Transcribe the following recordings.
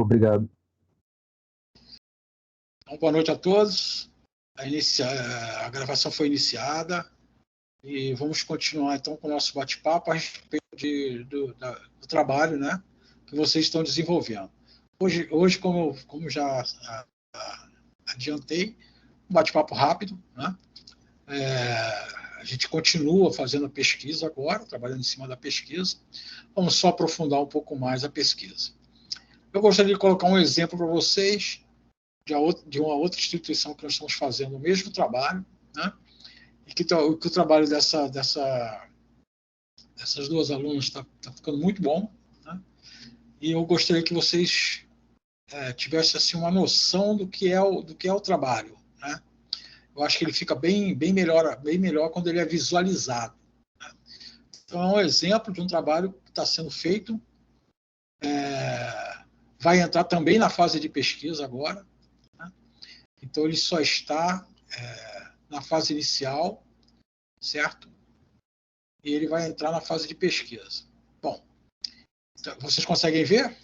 Obrigado. Então, boa noite a todos. A gravação foi iniciada e vamos continuar então com o nosso bate-papo a respeito do trabalho, né, que vocês estão desenvolvendo. Hoje como já adiantei, um bate-papo rápido, né? A gente continua fazendo a pesquisa agora, trabalhando em cima da pesquisa. Vamos só aprofundar um pouco mais a pesquisa. Eu gostaria de colocar um exemplo para vocês de uma outra instituição que nós estamos fazendo o mesmo trabalho, né? E que o trabalho dessas duas alunas está ficando muito bom, né? E eu gostaria que vocês tivessem assim, uma noção do que é o trabalho, né? Eu acho que ele fica bem melhor quando ele é visualizado, né? Então, é um exemplo de um trabalho que está sendo feito, vai entrar também na fase de pesquisa agora, né? Então, ele só está na fase inicial, certo? E ele vai entrar na fase de pesquisa. Bom, então, vocês conseguem ver?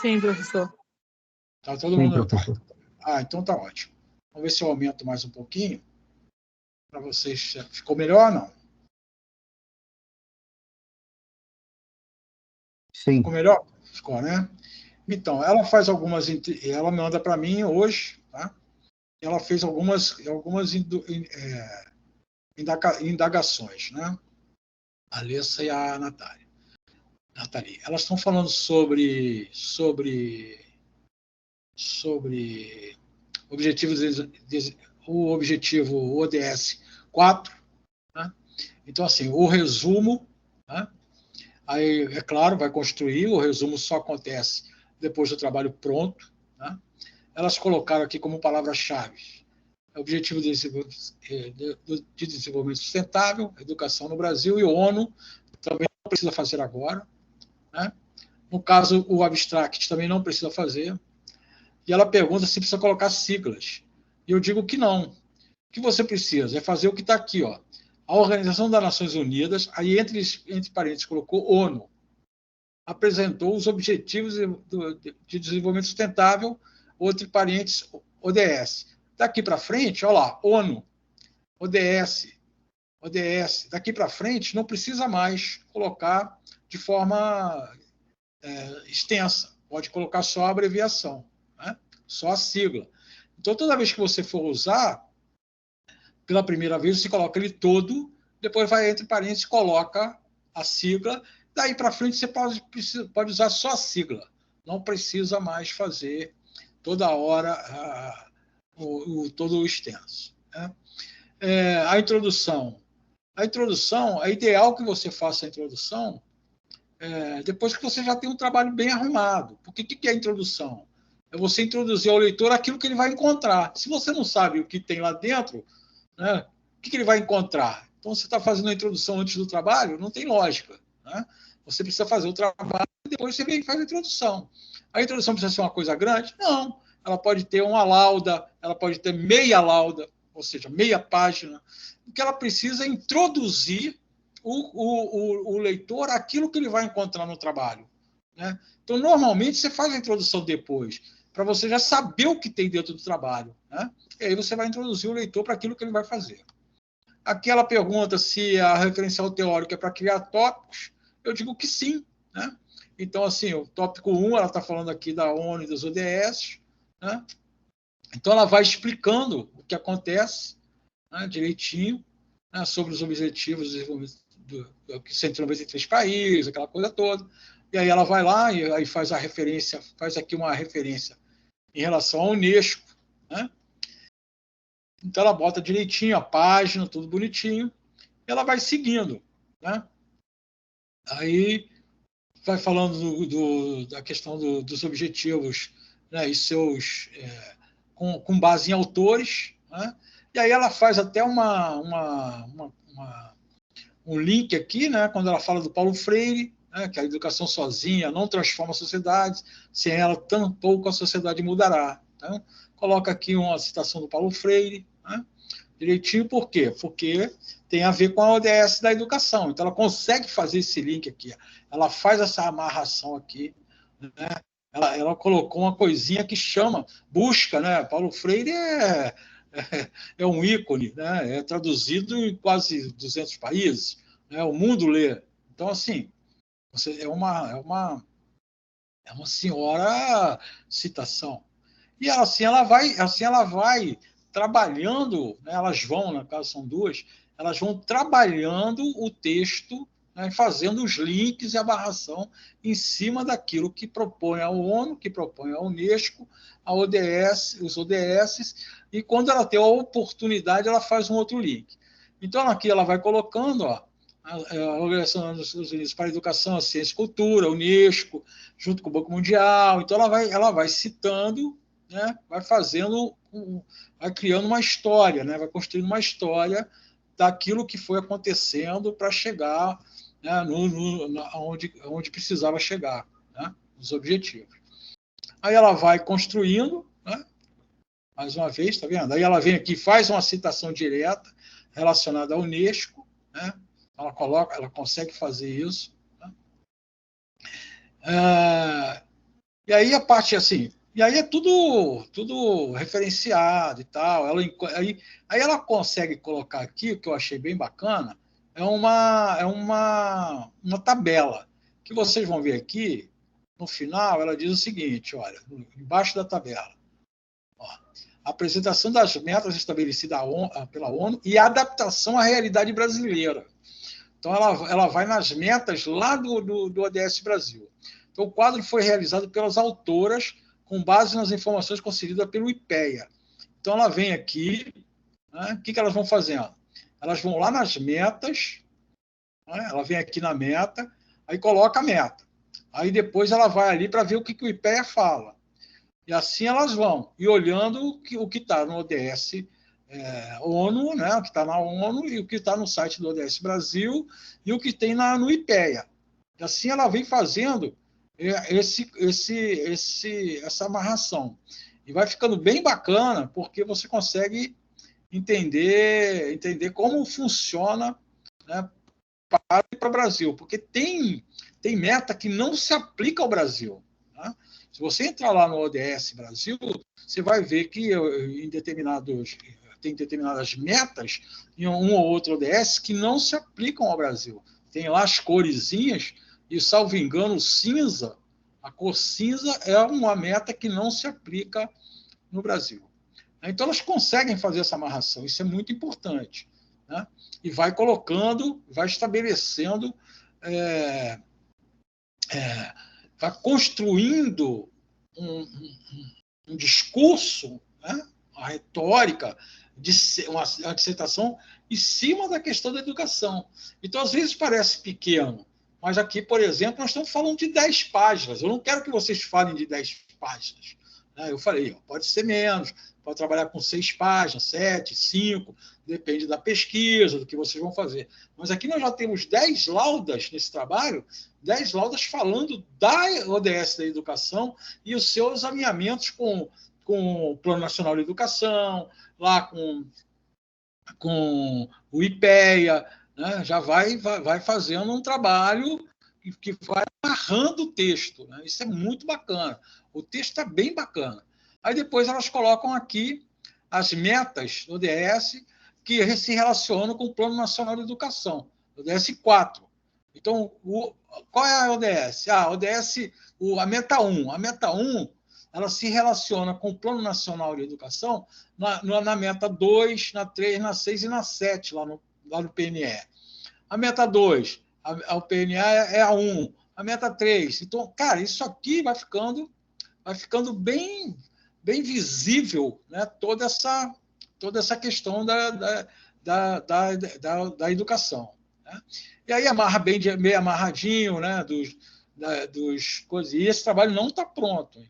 Sim, professor. Tá todo mundo. Então tá ótimo. Vamos ver se eu aumento mais um pouquinho para vocês. Ficou melhor ou não? Sim. Ficou melhor? Ficou, né? Então, ela me manda para mim hoje, tá? Ela fez algumas indagações, né? A Alessa e a Nathalie. Elas estão falando sobre o objetivo ODS 4, né? Então, assim, o resumo, né? Aí, é claro, vai construir, o resumo só acontece depois do trabalho pronto, né? Elas colocaram aqui como palavra-chave Objetivo de Desenvolvimento Sustentável, Educação no Brasil, e o ONU também não precisa fazer agora, né? No caso, o Abstract também não precisa fazer. E ela pergunta se precisa colocar siglas. E eu digo que não. O que você precisa é fazer o que está aqui, ó. A Organização das Nações Unidas, aí entre parênteses colocou ONU, apresentou os Objetivos de Desenvolvimento Sustentável, entre parênteses ODS. Daqui para frente, olha lá, ONU, ODS. Daqui para frente não precisa mais colocar de forma extensa. Pode colocar só a abreviação, né? Só a sigla. Então, toda vez que você for usar, pela primeira vez, você coloca ele todo, depois vai entre parênteses, coloca a sigla, daí para frente você pode usar só a sigla. Não precisa mais fazer toda hora todo o extenso, né? A introdução. É ideal que você faça a introdução depois que você já tem um trabalho bem arrumado. Porque o que é a introdução? É você introduzir ao leitor aquilo que ele vai encontrar. Se você não sabe o que tem lá dentro, né, o que ele vai encontrar? Então, você está fazendo a introdução antes do trabalho? Não tem lógica, né? Você precisa fazer o trabalho e depois você vem e faz a introdução. A introdução precisa ser uma coisa grande? Não. Ela pode ter uma lauda, ela pode ter meia lauda, ou seja, meia página. O que ela precisa é introduzir o leitor aquilo que ele vai encontrar no trabalho, né? Então, normalmente, você faz a introdução depois, para você já saber o que tem dentro do trabalho, né? E aí você vai introduzir o leitor para aquilo que ele vai fazer. Aqui ela pergunta se a referencial teórica é para criar tópicos. Eu digo que sim, né? Então, assim, o tópico 1, ela está falando aqui da ONU e das ODS, né? Então, ela vai explicando o que acontece, né, direitinho, né, sobre os objetivos de desenvolvimento que 193 países, aquela coisa toda. E aí ela vai lá e aí faz aqui uma referência em relação à Unesco, né? Então ela bota direitinho a página, tudo bonitinho, e ela vai seguindo, né? Aí vai falando da questão dos objetivos, né, e seus com base em autores, né? E aí ela faz até um link aqui, né, quando ela fala do Paulo Freire, né, que a educação sozinha não transforma a sociedade, sem ela tampouco a sociedade mudará. Então, coloca aqui uma citação do Paulo Freire, né, direitinho, por quê? Porque tem a ver com a ODS da educação. Então, ela consegue fazer esse link aqui. Ela faz essa amarração aqui, né? Ela colocou uma coisinha que chama, busca, né? Paulo Freire é um ícone, né? É traduzido em quase 200 países, né? O mundo lê. Então, assim, é uma senhora citação. E assim ela vai trabalhando, né? Elas vão, na caso são duas, elas vão trabalhando o texto, né? Fazendo os links e a amarração em cima daquilo que propõe a ONU, que propõe a Unesco, a ODS, os ODS, e quando ela tem a oportunidade, ela faz um outro link. Então, aqui ela vai colocando, ó, a Organização dos Estados Unidos para a Educação, a Ciência e Cultura, a Unesco, junto com o Banco Mundial. Então, ela vai citando, né? Vai fazendo, vai criando uma história, né? Vai construindo uma história daquilo que foi acontecendo para chegar, né, onde precisava chegar, né? Os objetivos. Aí ela vai construindo, né? Mais uma vez, tá vendo? Aí ela vem aqui, faz uma citação direta relacionada à Unesco, né? Ela consegue fazer isso. Né? E aí a parte assim, e aí é tudo referenciado e tal. Aí ela consegue colocar aqui, o que eu achei bem bacana, uma tabela, que vocês vão ver aqui, no final, ela diz o seguinte, olha, embaixo da tabela, ó, apresentação das metas estabelecidas pela ONU e adaptação à realidade brasileira. Então, ela vai nas metas lá do ODS Brasil. Então, o quadro foi realizado pelas autoras com base nas informações concedidas pelo IPEA. Então, ela vem aqui, né? O que elas vão fazendo? Elas vão lá nas metas, né? Ela vem aqui na meta, aí coloca a meta. Aí depois ela vai ali para ver o que o IPEA fala. E assim elas vão, e olhando o que está no ODS ONU, né, o que está na ONU e o que está no site do ODS Brasil e o que tem no IPEA. E assim ela vem fazendo essa amarração. E vai ficando bem bacana, porque você consegue entender como funciona, né, para o Brasil. Porque tem meta que não se aplica ao Brasil. Né? Se você entrar lá no ODS Brasil, você vai ver que tem determinadas metas em um ou outro ODS que não se aplicam ao Brasil. Tem lá as coresinhas, e, salvo engano, cinza, a cor cinza é uma meta que não se aplica no Brasil. Então, elas conseguem fazer essa amarração, isso é muito importante. Né? E vai colocando, vai estabelecendo, vai construindo um discurso, né? Uma retórica, uma dissertação em cima da questão da educação. Então, às vezes parece pequeno, mas aqui, por exemplo, nós estamos falando de 10 páginas. Eu não quero que vocês falem de 10 páginas. Eu falei, pode ser menos, pode trabalhar com 6 páginas, 7, 5, depende da pesquisa, do que vocês vão fazer. Mas aqui nós já temos 10 laudas nesse trabalho, 10 laudas falando da ODS da educação e os seus alinhamentos com o Plano Nacional de Educação, lá com o IPEA, né? Já vai fazendo um trabalho que vai amarrando o texto. Né? Isso é muito bacana. O texto está bem bacana. Aí depois elas colocam aqui as metas do ODS que se relacionam com o Plano Nacional de Educação, ODS 4. Então, qual é a ODS? A ODS, a meta 1. A meta 1 ela se relaciona com o Plano Nacional de Educação na meta 2, na 3, na 6 e na 7, lá no PNE. A meta 2, o PNE é a 1. A meta 3. Então, cara, isso aqui vai ficando bem visível, né? Toda essa questão da educação. Né? E aí amarra meio amarradinho, né? dos coisas. E esse trabalho não está pronto. Hein?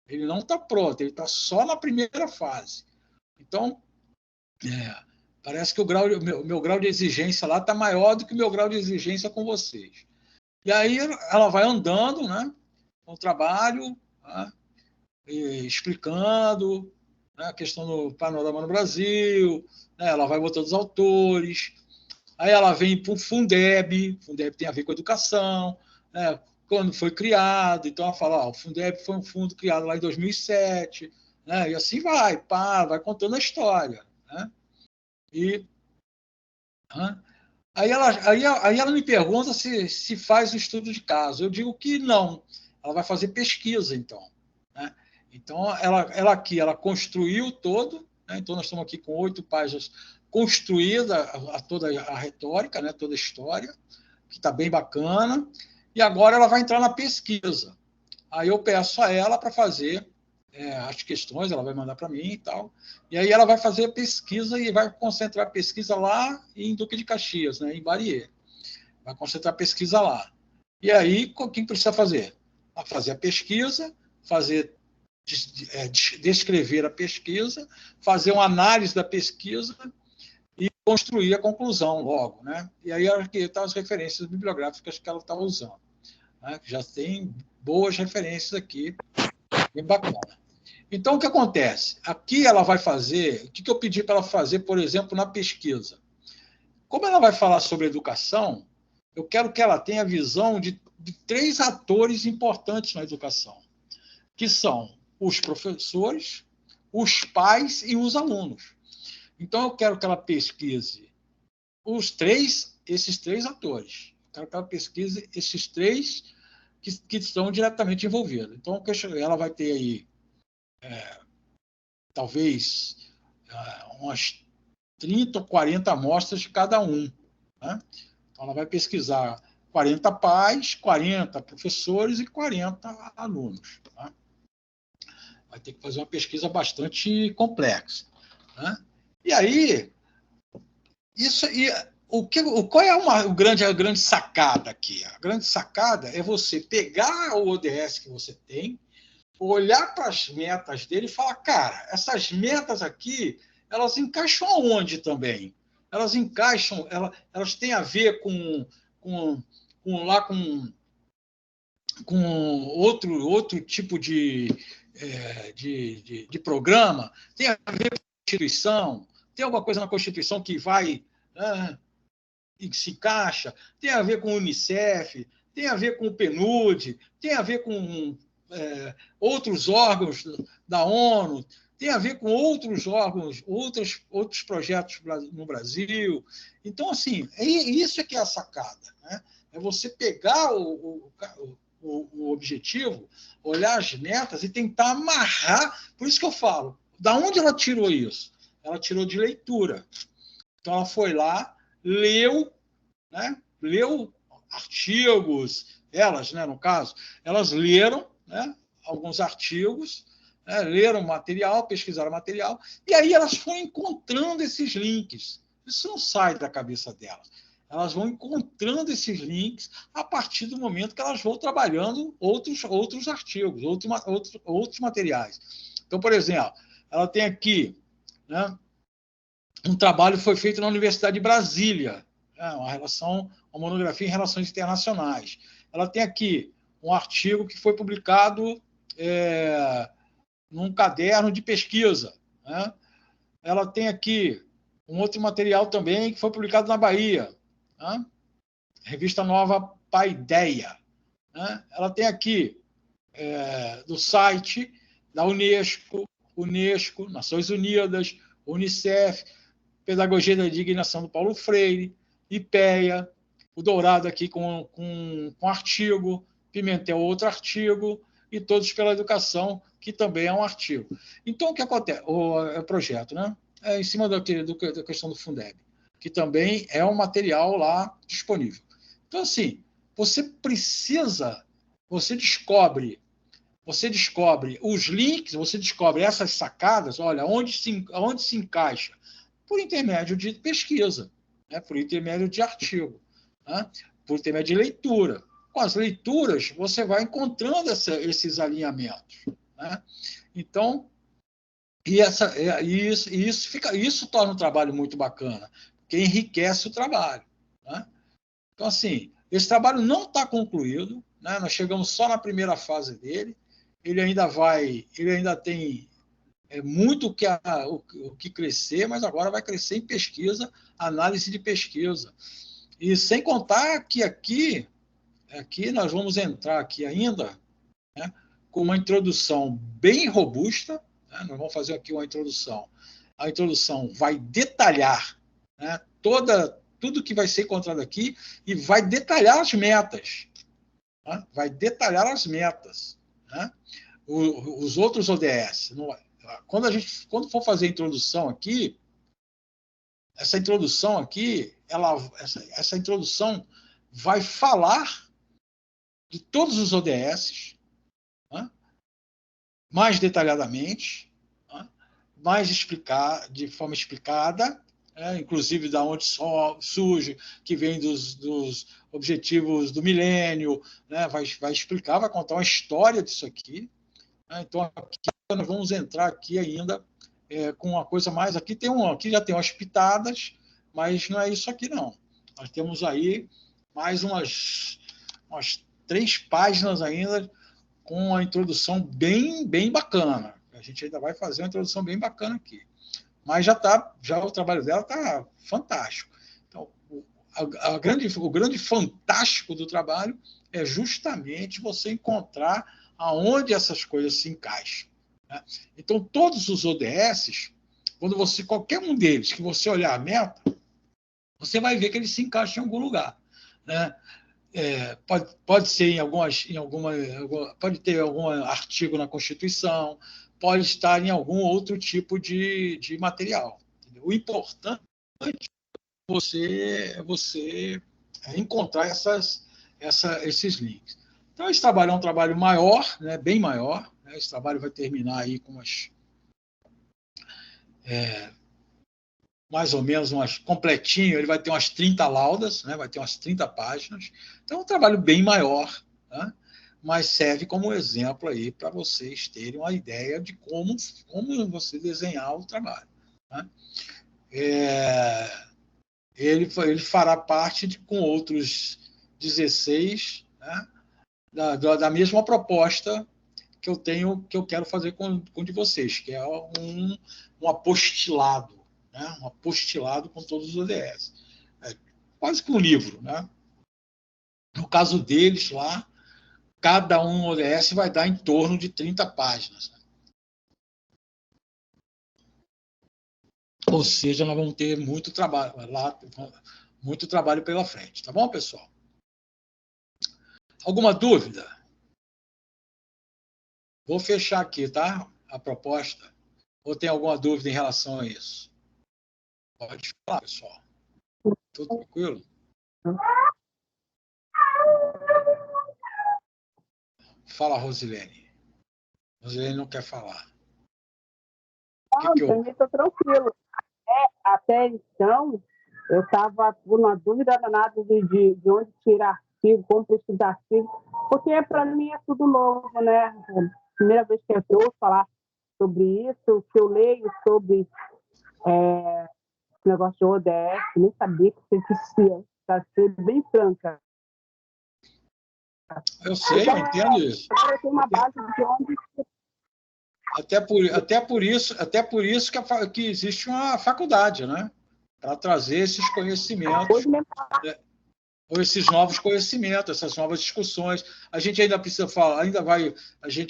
Ele não está pronto, ele está só na primeira fase. Então, parece que o meu grau de exigência lá está maior do que o meu grau de exigência com vocês. E aí ela vai andando, né, com o trabalho, né, explicando, né, a questão do panorama no Brasil, né, ela vai botando os autores, aí ela vem para o Fundeb tem a ver com educação, né, quando foi criado, então ela fala, o Fundeb foi um fundo criado lá em 2007, né, e assim vai contando a história. Né, e... Aí ela me pergunta se faz o estudo de caso. Eu digo que não. Ela vai fazer pesquisa, então. Né? Então, ela aqui, ela construiu todo. Né? Então, nós estamos aqui com 8 páginas construída toda a retórica, né? Toda a história, que está bem bacana. E agora ela vai entrar na pesquisa. Aí eu peço a ela para fazer as questões, ela vai mandar para mim e tal. E aí ela vai fazer a pesquisa e vai concentrar a pesquisa lá em Duque de Caxias, né, em Barier. Vai concentrar a pesquisa lá. E aí, o que precisa fazer? Fazer a pesquisa, descrever a pesquisa, fazer uma análise da pesquisa e construir a conclusão logo. Né? E aí aqui estão as referências bibliográficas que ela estava usando. Né? Já tem boas referências aqui, bem bacana. Então, o que acontece? Aqui ela vai fazer, o que eu pedi para ela fazer, por exemplo, na pesquisa? Como ela vai falar sobre educação, eu quero que ela tenha a visão de 3 atores importantes na educação, que são os professores, os pais e os alunos. Então, eu quero que ela pesquise esses três atores. Eu quero que ela pesquise esses 3 que estão diretamente envolvidos. Então, ela vai ter aí talvez umas 30 ou 40 amostras de cada um. Né? Então, ela vai pesquisar 40 pais, 40 professores e 40 alunos. Tá? Vai ter que fazer uma pesquisa bastante complexa. Né? E aí, qual é a grande sacada aqui? A grande sacada é você pegar o ODS que você tem, olhar para as metas dele e falar, cara, essas metas aqui, elas encaixam aonde também? Elas encaixam, elas têm a ver com outro tipo de programa? Tem a ver com a Constituição? Tem alguma coisa na Constituição que vai e que se encaixa? Tem a ver com o Unicef? Tem a ver com o PNUD? Tem a ver com outros órgãos da ONU, tem a ver com outros órgãos, outros projetos no Brasil. Então, assim, isso é que é a sacada. Né? É você pegar o objetivo, olhar as metas e tentar amarrar. Por isso que eu falo, da onde ela tirou isso? Ela tirou de leitura. Então, ela foi lá, leu, né? Leu artigos, elas, né, no caso, elas leram, né, alguns artigos, né, leram material, pesquisaram material, e aí elas foram encontrando esses links. Isso não sai da cabeça delas. Elas vão encontrando esses links a partir do momento que elas vão trabalhando outros artigos, outros materiais. Então, por exemplo, ela tem aqui, né, um trabalho que foi feito na Universidade de Brasília, uma monografia em relações internacionais. Ela tem aqui um artigo que foi publicado num caderno de pesquisa. Né? Ela tem aqui um outro material também que foi publicado na Bahia, né? Revista Nova Paideia. Né? Ela tem aqui do site da Unesco, Nações Unidas, Unicef, Pedagogia da Indignação do Paulo Freire, IPEA, o Dourado aqui com artigo, Pimentel outro artigo, e Todos pela Educação, que também é um artigo. Então, o que acontece? O projeto, né? Em cima da questão do Fundeb, que também é um material lá disponível. Então, assim, você descobre os links, você descobre essas sacadas, olha, onde se encaixa, por intermédio de pesquisa, né? Por intermédio de artigo, né? Por intermédio de leitura. Com as leituras, você vai encontrando esses alinhamentos. Né? Então, isso torna o trabalho muito bacana, porque enriquece o trabalho. Né? Então, assim, esse trabalho não está concluído, né? Nós chegamos só na primeira fase dele, ele ainda tem é muito o que crescer, mas agora vai crescer em pesquisa, análise de pesquisa. E sem contar que aqui nós vamos entrar aqui ainda, né, com uma introdução bem robusta, né, nós vamos fazer aqui uma introdução. A introdução vai detalhar, né, tudo que vai ser encontrado aqui e vai detalhar as metas. Né, vai detalhar as metas. Né, os outros ODS. Quando for fazer a introdução aqui, essa introdução vai falar de todos os ODS, né, mais detalhadamente, né, de forma explicada, inclusive da onde surge, que vem dos objetivos do milênio, né, vai explicar, vai contar uma história disso aqui. Né, então, aqui nós vamos entrar aqui ainda com uma coisa mais. Aqui já tem umas pitadas, mas não é isso aqui, não. Nós temos aí mais umas 3 páginas ainda com uma introdução bem bacana. A gente ainda vai fazer uma introdução bem bacana aqui. Mas já o trabalho dela está fantástico. Então, o grande fantástico do trabalho é justamente você encontrar aonde essas coisas se encaixam. Né? Então, todos os ODS, qualquer um deles que você olhar a meta, você vai ver que eles se encaixam em algum lugar. Né? Pode ser pode ter algum artigo na Constituição, pode estar em algum outro tipo de material. Entendeu? O importante é você encontrar esses links. Então, esse trabalho é um trabalho maior, né, bem maior. Né, esse trabalho vai terminar aí com mais ou menos completinho, ele vai ter umas 30 laudas, né, vai ter umas 30 páginas. Então, é um trabalho bem maior, né, mas serve como exemplo aí para vocês terem uma ideia de como você desenhar o trabalho. Né. Ele fará parte com outros 16, né, da mesma proposta que eu quero fazer com de vocês, que é um apostilado, né? Um apostilado com todos os ODS. Quase que um livro. Né? No caso deles lá, cada um ODS vai dar em torno de 30 páginas. Ou seja, nós vamos ter muito trabalho pela frente. Tá bom, pessoal? Alguma dúvida? Vou fechar aqui, tá? A proposta. Ou tem alguma dúvida em relação a isso? Pode falar, pessoal. Tudo tranquilo? Fala, Rosilene. Rosilene não quer falar. Não, também estou tranquilo. Até então, eu estava com uma dúvida danada de onde tirar artigo, como pesquisar artigo, porque para mim é tudo novo, né? Primeira vez que eu ouço falar sobre isso, que eu leio sobre esse negócio de ODS, nem sabia que existia, para ser bem franca. Eu sei, eu entendo isso. Agora tem uma base de onde... Até por isso que existe uma faculdade, né? Para trazer esses conhecimentos, ou esses novos conhecimentos, essas novas discussões. A gente ainda precisa falar,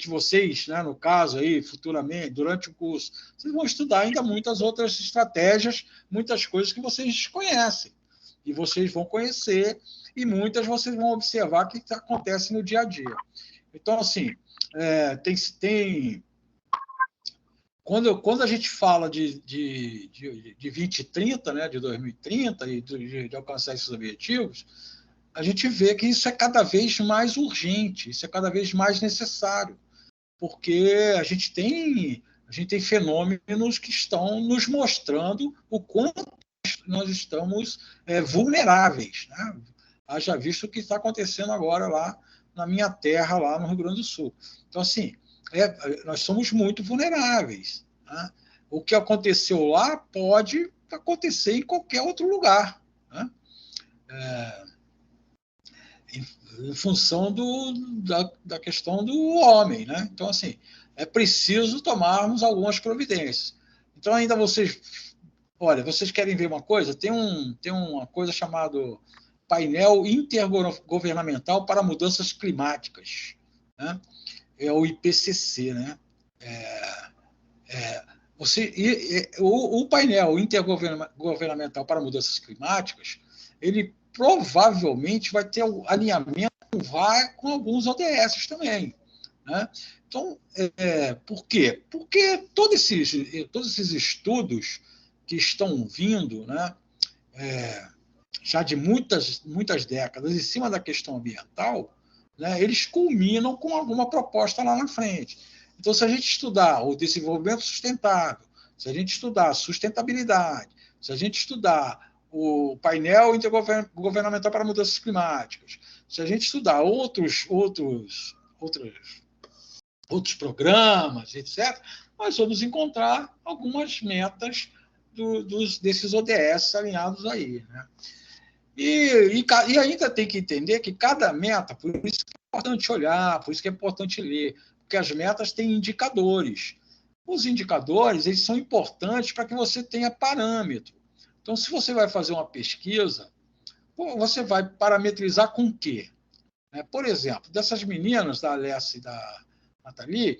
vocês, né, no caso aí, futuramente, durante o curso, vocês vão estudar ainda muitas outras estratégias, muitas coisas que vocês desconhecem. E vocês vão conhecer, e muitas vocês vão observar que acontece no dia a dia. Então, assim, quando a gente fala de 2030, né, de 2030, e de alcançar esses objetivos, a gente vê que isso é cada vez mais urgente, isso é cada vez mais necessário, porque a gente tem fenômenos que estão nos mostrando o quanto nós estamos vulneráveis. Né? Haja visto o que está acontecendo agora lá na minha terra, lá no Rio Grande do Sul. Então, assim, nós somos muito vulneráveis. Né? O que aconteceu lá pode acontecer em qualquer outro lugar. Né? Em função da questão do homem. Né? Então, assim, é preciso tomarmos algumas providências. Então, ainda vocês... Olha, vocês querem ver uma coisa? Tem uma coisa chamada Painel Intergovernamental para Mudanças Climáticas, né? É o IPCC, né? O painel intergovernamental para mudanças climáticas, ele provavelmente vai ter o alinhamento com alguns ODS também, né? Então, por quê? Porque todos esses estudos que estão vindo, né, já de muitas décadas em cima da questão ambiental, né, eles culminam com alguma proposta lá na frente. Então, se a gente estudar o desenvolvimento sustentável, se a gente estudar a sustentabilidade, se a gente estudar o painel intergovernamental para mudanças climáticas, se a gente estudar outros programas, etc., nós vamos encontrar algumas metas desses ODS alinhados aí, né? E ainda tem que entender que cada meta, por isso que é importante olhar, por isso que é importante ler, porque as metas têm indicadores. Os indicadores, eles são importantes para que você tenha parâmetro. Então, se você vai fazer uma pesquisa, você vai parametrizar com o quê? Por exemplo, dessas meninas, da Alessia e da Nathalie,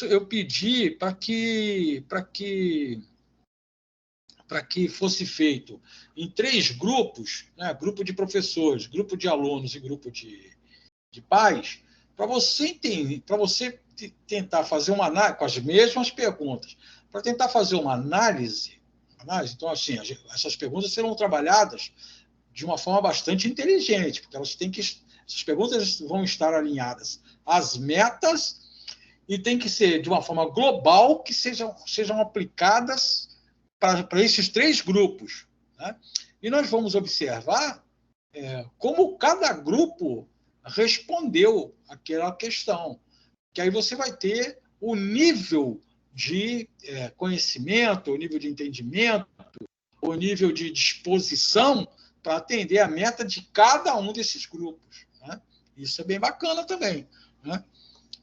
eu pedi para que fosse feito em 3 grupos, né, grupo de professores, grupo de alunos e grupo de pais, para você tentar fazer uma análise com as mesmas perguntas, para tentar fazer uma análise. Então, assim, essas perguntas serão trabalhadas de uma forma bastante inteligente, porque essas perguntas vão estar alinhadas às metas e tem que ser de uma forma global que sejam aplicadas para esses 3 grupos, né? E nós vamos observar como cada grupo respondeu aquela questão, que aí você vai ter o nível de conhecimento, o nível de entendimento, o nível de disposição para atender a meta de cada um desses grupos, né? Isso é bem bacana também, né?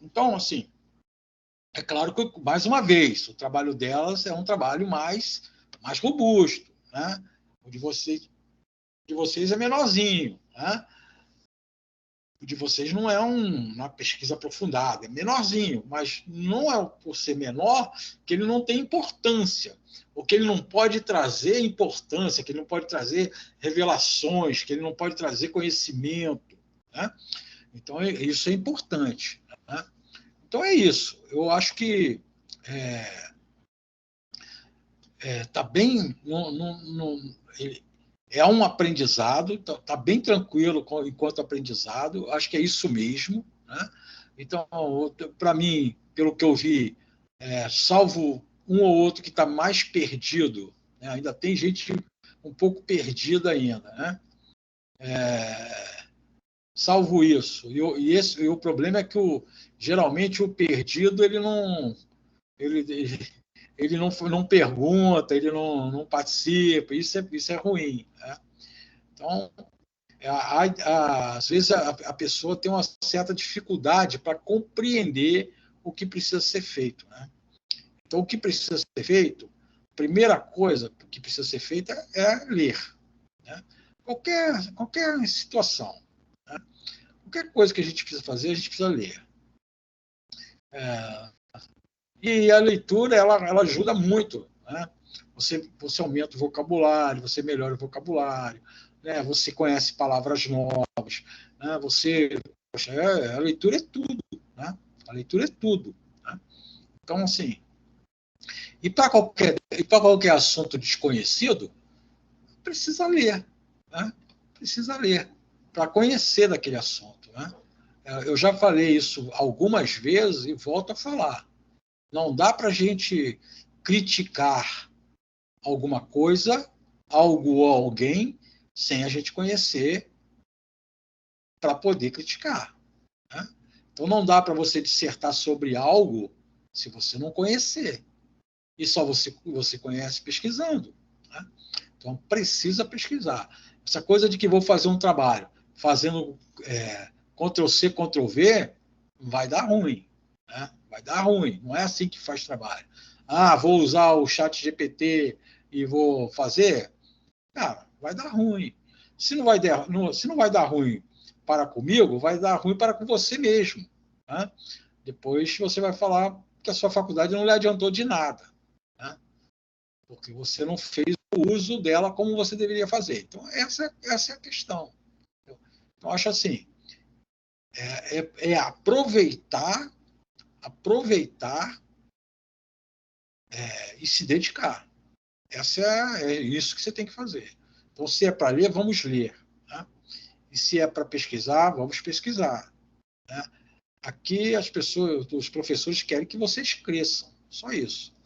Então, assim, é claro que, mais uma vez, o trabalho delas é um trabalho mais robusto, né? O de vocês é menorzinho, né? O de vocês não é uma pesquisa aprofundada, é menorzinho, mas não é por ser menor que ele não tem importância, ou que ele não pode trazer importância, que ele não pode trazer revelações, que ele não pode trazer conhecimento, né? Então, isso é importante, né? Então, é isso. Eu acho que está bem... É um aprendizado, está bem tranquilo enquanto aprendizado, acho que é isso mesmo, né? Então, para mim, pelo que eu vi, salvo um ou outro que está mais perdido, né? Ainda tem gente um pouco perdida ainda, né? Salvo isso. E o problema é que geralmente o perdido ele não pergunta, ele não participa, isso é ruim, né? Então, às vezes a pessoa tem uma certa dificuldade para compreender o que precisa ser feito, né? Então, o que precisa ser feito, a primeira coisa que precisa ser feita é ler, né? Qualquer situação, né? Qualquer coisa que a gente precisa fazer, a gente precisa ler. E a leitura, ela ajuda muito, né? Você aumenta o vocabulário, você melhora o vocabulário, né? Você conhece palavras novas, né? Poxa, a leitura é tudo, né? A leitura é tudo, né? Então, assim, e para qualquer assunto desconhecido, precisa ler, né? Precisa ler para conhecer daquele assunto, né? Eu já falei isso algumas vezes e volto a falar. Não dá para a gente criticar alguma coisa, algo ou alguém, sem a gente conhecer para poder criticar, né? Então, não dá para você dissertar sobre algo se você não conhecer. E só você conhece pesquisando, né? Então, precisa pesquisar. Essa coisa de que vou fazer um trabalho fazendo Ctrl-C, Ctrl-V, vai dar ruim, né? vai dar ruim. Não é assim que faz trabalho. Vou usar o chat GPT e vou fazer. Cara, vai dar ruim. Se não vai dar ruim para comigo, vai dar ruim para com você mesmo. Né? Depois você vai falar que a sua faculdade não lhe adiantou de nada. Né? Porque você não fez o uso dela como você deveria fazer. Então, essa é a questão. Então, acho assim, aproveitar e se dedicar. É isso que você tem que fazer. Então, se é para ler, vamos ler. Né? E se é para pesquisar, vamos pesquisar. Né? Aqui os professores querem que vocês cresçam, só isso.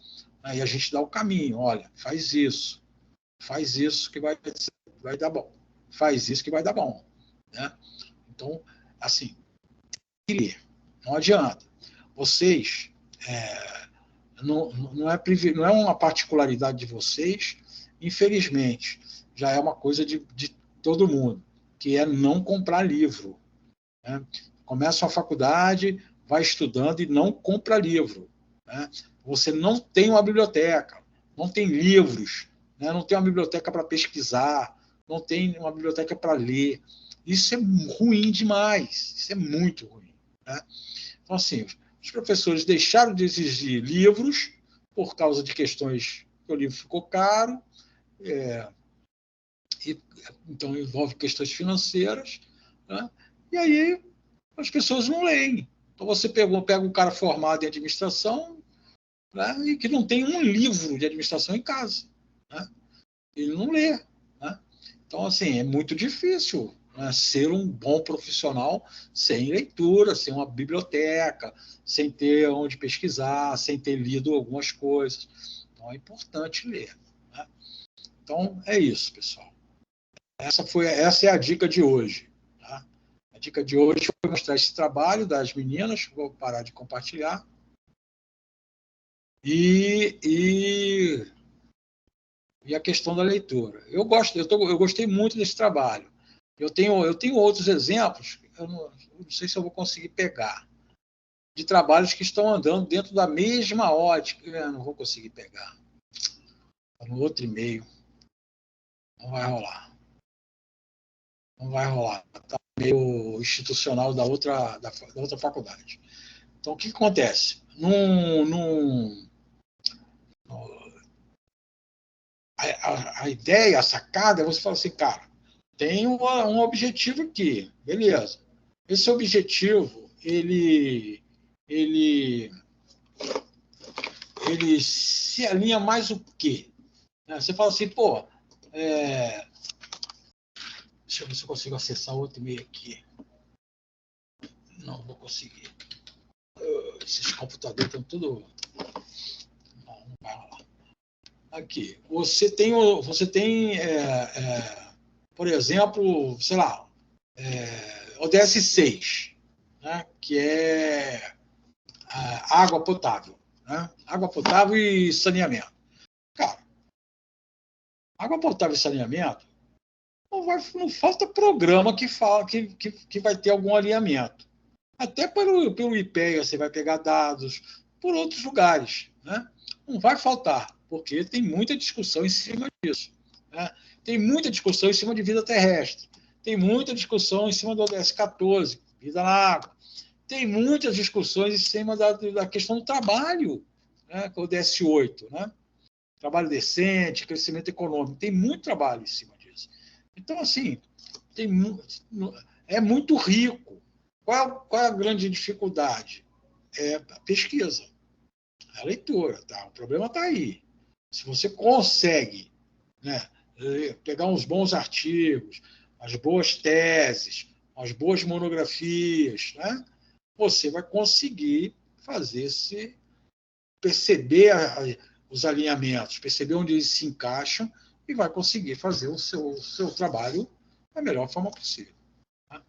Aí a gente dá o caminho, olha, faz isso que vai dar bom, faz isso que vai dar bom. Né? Então, assim, não adianta. Vocês, não é uma particularidade de vocês, infelizmente, já é uma coisa de todo mundo, que é não comprar livro. Né? Começa a faculdade, vai estudando e não compra livro. Né? Você não tem uma biblioteca, não tem livros, né? Não tem uma biblioteca para pesquisar, não tem uma biblioteca para ler. Isso é ruim demais, isso é muito ruim. Né? Então, assim, os professores deixaram de exigir livros por causa de questões que o livro ficou caro, então envolve questões financeiras, né? E aí as pessoas não leem. Então você pega um cara formado em administração, né, e que não tem um livro de administração em casa. Né? Ele não lê. Né? Então, assim, é muito difícil, né, ser um bom profissional sem leitura, sem uma biblioteca, sem ter onde pesquisar, sem ter lido algumas coisas. Então, é importante ler. Né? Então, é isso, pessoal. Essa é a dica de hoje. Tá? A dica de hoje foi mostrar esse trabalho das meninas, vou parar de compartilhar. E a questão da leitura. Eu gostei muito desse trabalho. Eu tenho outros exemplos, eu não sei se eu vou conseguir pegar, de trabalhos que estão andando dentro da mesma ótica. Eu não vou conseguir pegar. Está no outro e-mail. Não vai rolar. Não vai rolar. Está no meio institucional da outra faculdade. Então, o que acontece? A ideia, a sacada, é você falar assim, cara, tem um objetivo aqui, beleza. Esse objetivo, ele se alinha mais o quê? Você fala assim, pô, deixa eu ver se eu consigo acessar outro e-mail aqui. Não vou conseguir. Esses computadores estão tudo... Não vai rolar. Aqui, você tem por exemplo, sei lá, ODS 6, né, que é água potável. Né? Água potável e saneamento. Cara, água potável e saneamento, não falta programa que fala que vai ter algum alinhamento. Até pelo IPEA você vai pegar dados, por outros lugares. Né? Não vai faltar, porque tem muita discussão em cima disso. Né? Tem muita discussão em cima de vida terrestre. Tem muita discussão em cima do ODS 14, vida na água. Tem muitas discussões em cima da questão do trabalho, né? Que é o ODS 8, né? Trabalho decente, crescimento econômico. Tem muito trabalho em cima disso. Então, assim, é muito rico. Qual é a grande dificuldade? É a pesquisa, a leitura. Tá? O problema está aí. Se você consegue, né, pegar uns bons artigos, as boas teses, as boas monografias, né, você vai conseguir perceber os alinhamentos, perceber onde eles se encaixam e vai conseguir fazer o seu trabalho da melhor forma possível. Tá?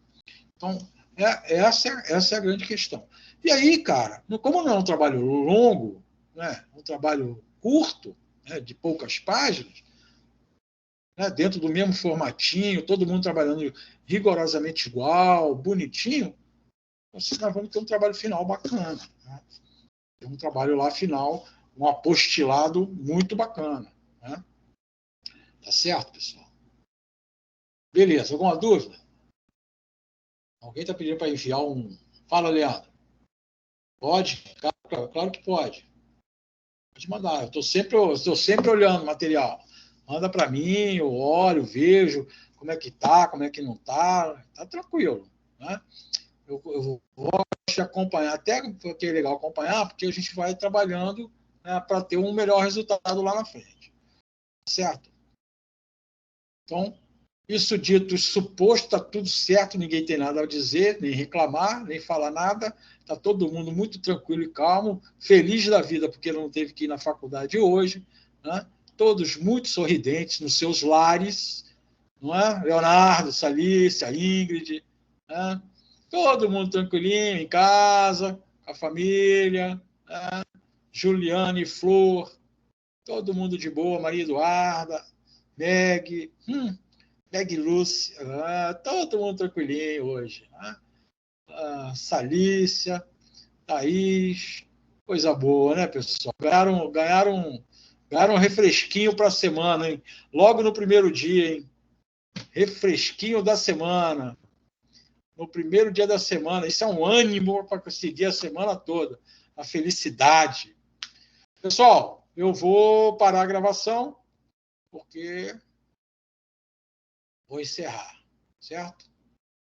Então, essa é a grande questão. E aí, cara, como não é um trabalho longo, né, um trabalho curto, né, de poucas páginas, né, dentro do mesmo formatinho, todo mundo trabalhando rigorosamente igual, bonitinho, nós vamos ter um trabalho final bacana. Né? um trabalho lá final, um apostilado muito bacana. Né? Tá certo, pessoal? Beleza, alguma dúvida? Alguém está pedindo para enviar um... Fala, Leandro. Pode? Claro que pode. Pode mandar. Eu estou sempre olhando o material. Manda para mim, eu olho, vejo como é que tá, como é que não tá. Tá tranquilo. Né? Eu vou te acompanhar. Até porque é legal acompanhar, porque a gente vai trabalhando, né, para ter um melhor resultado lá na frente. Certo? Então, isso dito, suposto, está tudo certo, ninguém tem nada a dizer, nem reclamar, nem falar nada. Está todo mundo muito tranquilo e calmo, feliz da vida, porque não teve que ir na faculdade hoje. Né? Todos muito sorridentes nos seus lares. Não é? Leonardo, Salícia, Ingrid. Né? Todo mundo tranquilinho em casa, com a família. Né? Juliane e Flor, todo mundo de boa, Maria Eduarda, Meg. Meg Lúcia, todo mundo tranquilinho hoje. Né? Salícia, Thaís, coisa boa, né, pessoal? Ganharam um refresquinho para a semana, hein? Logo no primeiro dia, hein? Refresquinho da semana. No primeiro dia da semana. Isso é um ânimo para seguir a semana toda. A felicidade. Pessoal, eu vou parar a gravação, porque vou encerrar, certo?